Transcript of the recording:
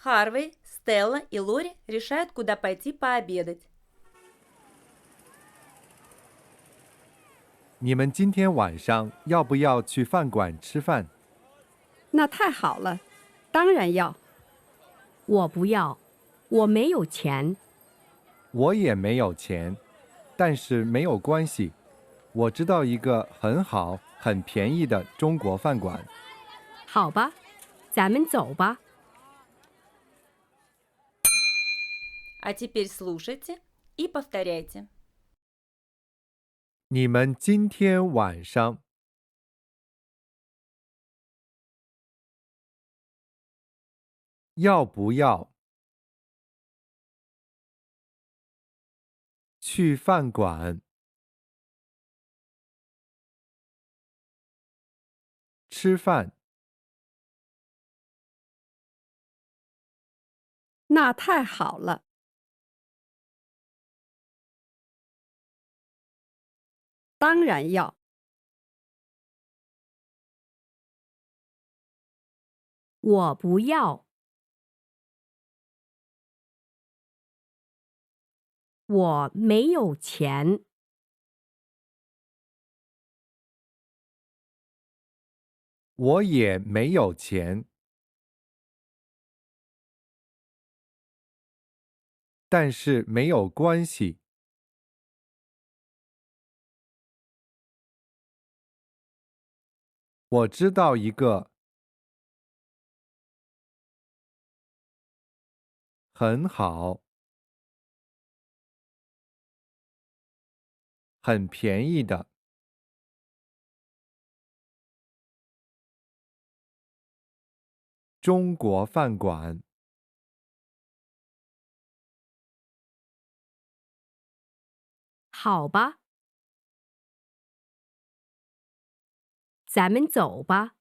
Харвей, Стелла и Лори решают, куда пойти пообедать. 你们今天晚上要不要去饭馆吃饭？那太好了，当然要。我不要，我没有钱。我也没有钱，但是没有关系，我知道一个很好、很便宜的中国饭馆。好吧，咱们走吧。А теперь слушайте и повторяйте. 你们今天晚上要不要去饭馆吃饭？那太好了，当然要。我不要，我没有钱。我也没有钱，但是没有关系，我知道一个很好、很便宜的中国饭馆。好吧，咱们走吧。